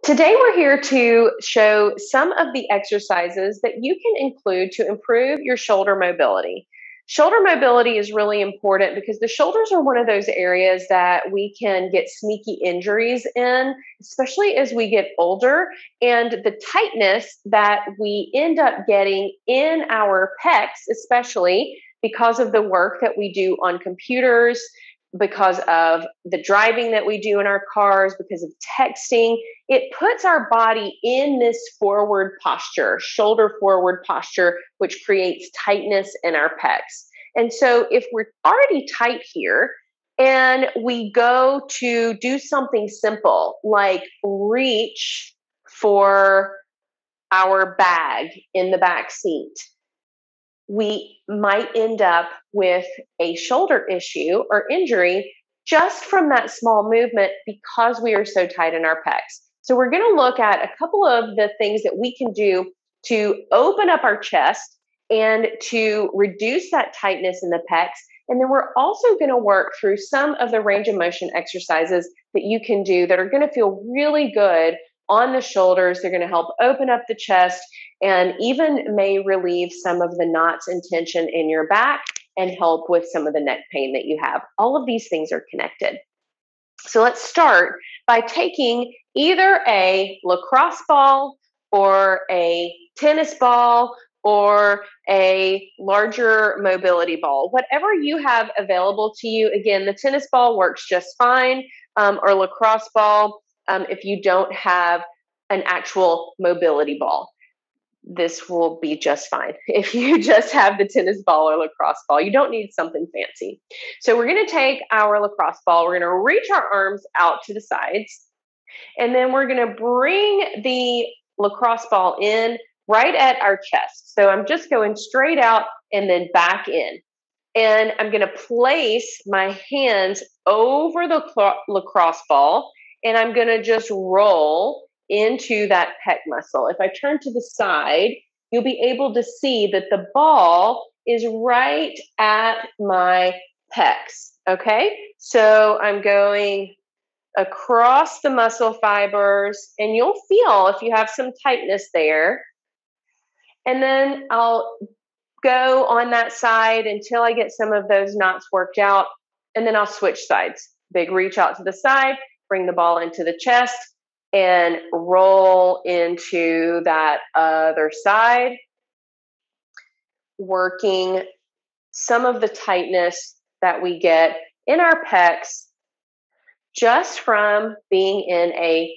Today, we're here to show some of the exercises that you can include to improve your shoulder mobility. Shoulder mobility is really important because the shoulders are one of those areas that we can get sneaky injuries in, especially as we get older. And the tightness that we end up getting in our pecs, especially because of the work that we do on computers, because of the driving that we do in our cars, because of texting, it puts our body in this forward posture, shoulder forward posture, which creates tightness in our pecs. And so if we're already tight here and we go to do something simple like reach for our bag in the back seat, we might end up with a shoulder issue or injury just from that small movement because we are so tight in our pecs. So we're going to look at a couple of the things that we can do to open up our chest and to reduce that tightness in the pecs. And then we're also going to work through some of the range of motion exercises that you can do that are going to feel really good on the shoulders. They're going to help open up the chest and even may relieve some of the knots and tension in your back and help with some of the neck pain that you have. All of these things are connected. So let's start by taking either a lacrosse ball or a tennis ball or a larger mobility ball, whatever you have available to you. Again, the tennis ball works just fine, or lacrosse ball if you don't have an actual mobility ball. This will be just fine. If you just have the tennis ball or lacrosse ball, you don't need something fancy. So we're going to take our lacrosse ball, we're going to reach our arms out to the sides, and then we're going to bring the lacrosse ball in right at our chest. So I'm just going straight out and then back in. And I'm going to place my hands over the lacrosse ball, and I'm going to just roll into that pec muscle. If I turn to the side, you'll be able to see that the ball is right at my pecs. Okay, so I'm going across the muscle fibers, and you'll feel if you have some tightness there. And then I'll go on that side until I get some of those knots worked out, and then I'll switch sides. Big reach out to the side, bring the ball into the chest, and roll into that other side, working some of the tightness that we get in our pecs just from being in a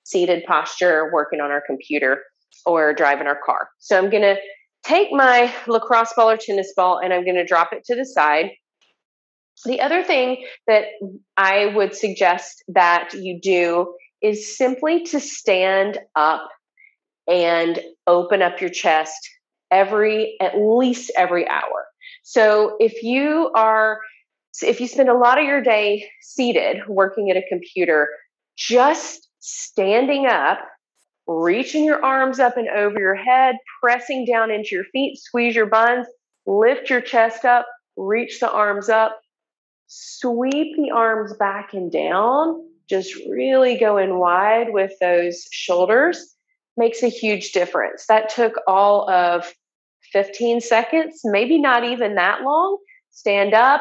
seated posture, working on our computer or driving our car. So I'm going to take my lacrosse ball or tennis ball and I'm going to drop it to the side. The other thing that I would suggest that you do is simply to stand up and open up your chest at least every hour. So if you spend a lot of your day seated working at a computer, just standing up, reaching your arms up and over your head, pressing down into your feet, squeeze your buns, lift your chest up, reach the arms up, sweep the arms back and down, just really going wide with those shoulders makes a huge difference. That took all of 15 seconds, maybe not even that long. Stand up,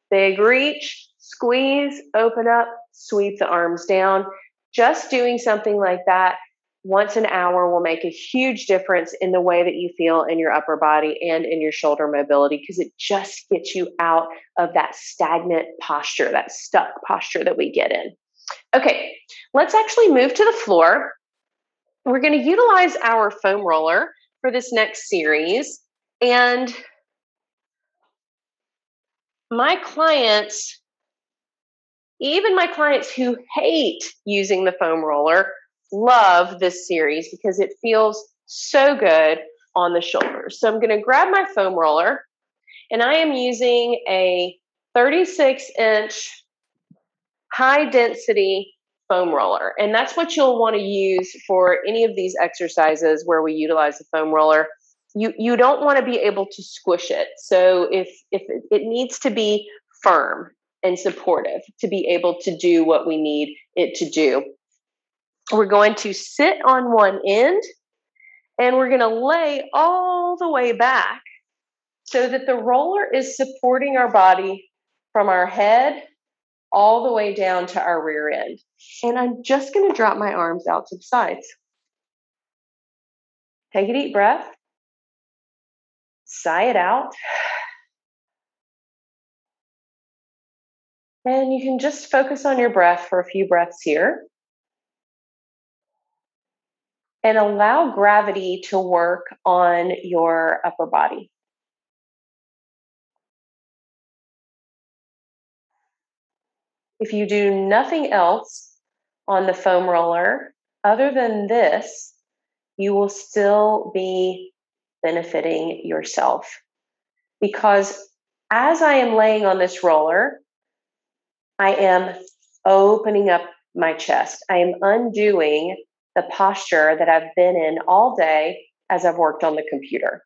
big reach, squeeze, open up, sweep the arms down. Just doing something like that once an hour will make a huge difference in the way that you feel in your upper body and in your shoulder mobility, because it just gets you out of that stagnant posture, that stuck posture that we get in. Okay, let's actually move to the floor. We're going to utilize our foam roller for this next series. And my clients, even my clients who hate using the foam roller, love this series because it feels so good on the shoulders. So I'm going to grab my foam roller, and I am using a 36-inch high density foam roller. And that's what you'll want to use for any of these exercises where we utilize the foam roller. You don't want to be able to squish it. So if it needs to be firm and supportive to be able to do what we need it to do. We're going to sit on one end and we're going to lay all the way back so that the roller is supporting our body from our head all the way down to our rear end. And I'm just going to drop my arms out to the sides. Take a deep breath. Sigh it out. And you can just focus on your breath for a few breaths here. And allow gravity to work on your upper body. If you do nothing else on the foam roller other than this, you will still be benefiting yourself. Because as I am laying on this roller, I am opening up my chest. I am undoing the posture that I've been in all day as I've worked on the computer.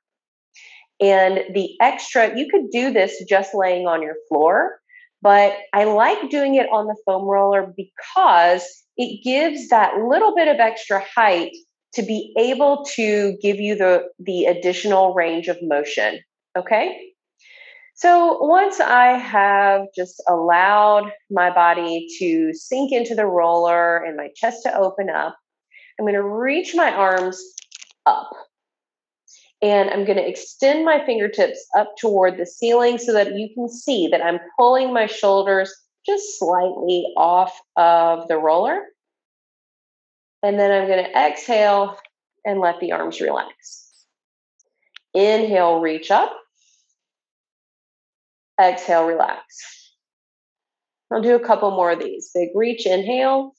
And the extra, you could do this just laying on your floor, but I like doing it on the foam roller because it gives that little bit of extra height to be able to give you the additional range of motion. Okay? So once I have just allowed my body to sink into the roller and my chest to open up, I'm going to reach my arms up. And I'm going to extend my fingertips up toward the ceiling so that you can see that I'm pulling my shoulders just slightly off of the roller. And then I'm going to exhale and let the arms relax. Inhale, reach up. Exhale, relax. I'll do a couple more of these. Big reach, inhale.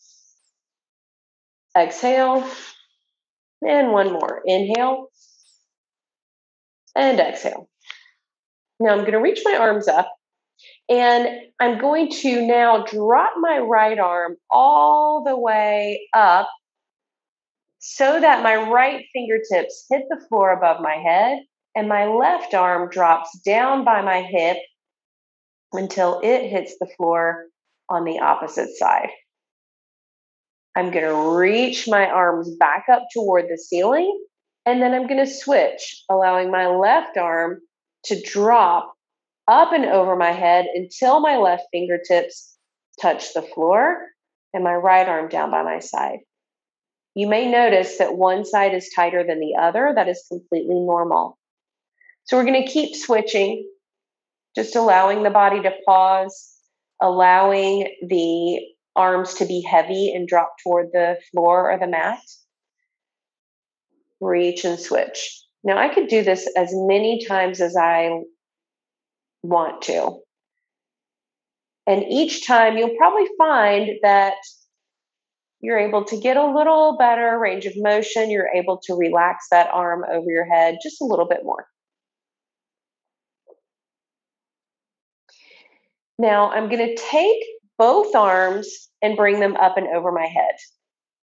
Exhale. And one more. Inhale. And exhale. Now I'm going to reach my arms up and I'm going to now drop my right arm all the way up so that my right fingertips hit the floor above my head and my left arm drops down by my hip until it hits the floor on the opposite side. I'm going to reach my arms back up toward the ceiling, and then I'm going to switch, allowing my left arm to drop up and over my head until my left fingertips touch the floor and my right arm down by my side. You may notice that one side is tighter than the other. That is completely normal. So we're going to keep switching, just allowing the body to pause, allowing the arms to be heavy and drop toward the floor or the mat. Reach and switch. Now I could do this as many times as I want to. And each time you'll probably find that you're able to get a little better range of motion. You're able to relax that arm over your head just a little bit more. Now I'm going to take both arms and bring them up and over my head.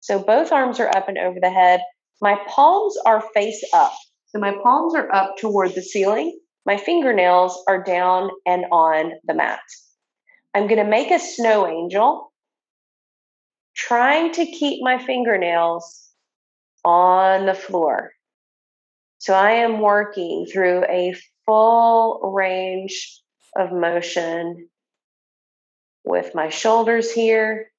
So both arms are up and over the head. My palms are face up. So my palms are up toward the ceiling. My fingernails are down and on the mat. I'm going to make a snow angel, trying to keep my fingernails on the floor. So I am working through a full range of motion with my shoulders here,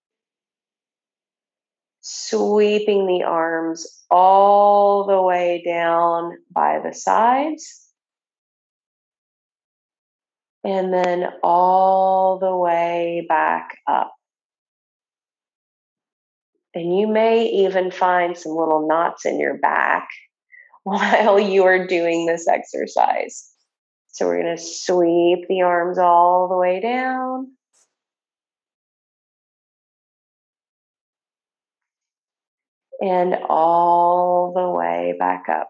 sweeping the arms all the way down by the sides, and then all the way back up. And you may even find some little knots in your back while you are doing this exercise. So we're going to sweep the arms all the way down. And all the way back up.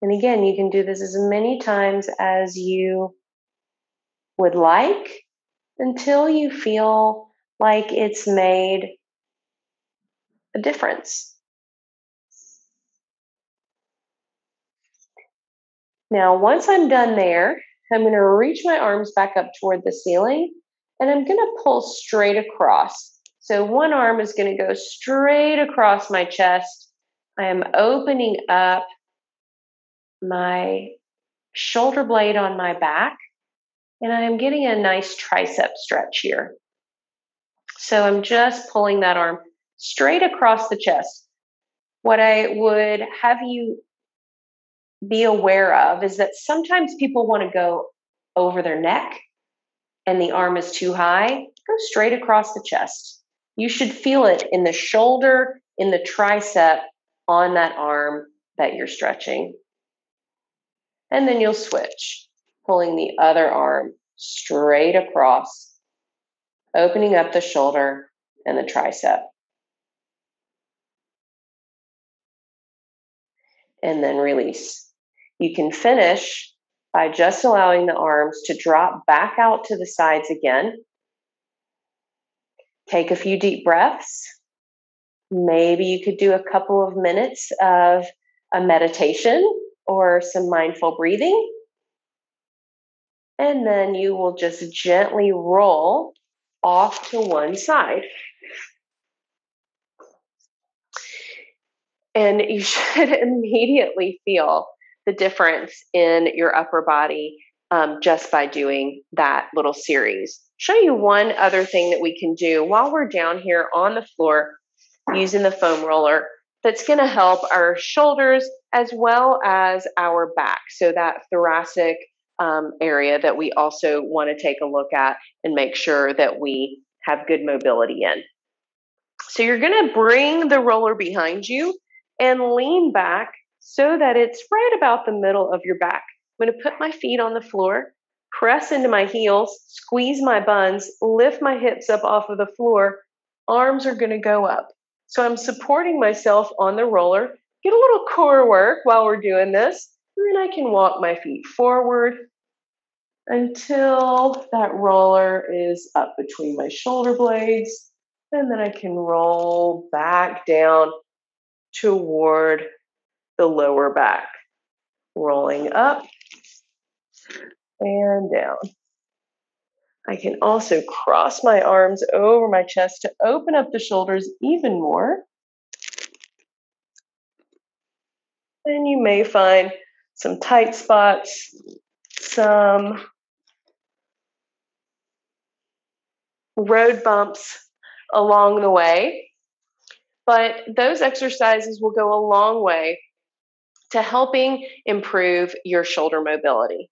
And again, you can do this as many times as you would like until you feel like it's made a difference. Now, once I'm done there, I'm going to reach my arms back up toward the ceiling, and I'm going to pull straight across. So one arm is going to go straight across my chest. I am opening up my shoulder blade on my back, and I am getting a nice tricep stretch here. So I'm just pulling that arm straight across the chest. What I would have you be aware of is that sometimes people want to go over their neck and the arm is too high. Go straight across the chest. You should feel it in the shoulder, in the tricep, on that arm that you're stretching. And then you'll switch, pulling the other arm straight across, opening up the shoulder and the tricep. And then release. You can finish by just allowing the arms to drop back out to the sides again. Take a few deep breaths. Maybe you could do a couple of minutes of a meditation or some mindful breathing. And then you will just gently roll off to one side. And you should immediately feel the difference in your upper body just by doing that little series. Show you one other thing that we can do while we're down here on the floor using the foam roller that's going to help our shoulders as well as our back. So that thoracic area that we also want to take a look at and make sure that we have good mobility in. So you're going to bring the roller behind you and lean back so that it's right about the middle of your back. I'm going to put my feet on the floor, press into my heels, squeeze my buns, lift my hips up off of the floor. Arms are going to go up. So I'm supporting myself on the roller. Get a little core work while we're doing this. And then I can walk my feet forward until that roller is up between my shoulder blades. And then I can roll back down toward the lower back. Rolling up and down. I can also cross my arms over my chest to open up the shoulders even more. And you may find some tight spots, some road bumps along the way. But those exercises will go a long way to helping improve your shoulder mobility.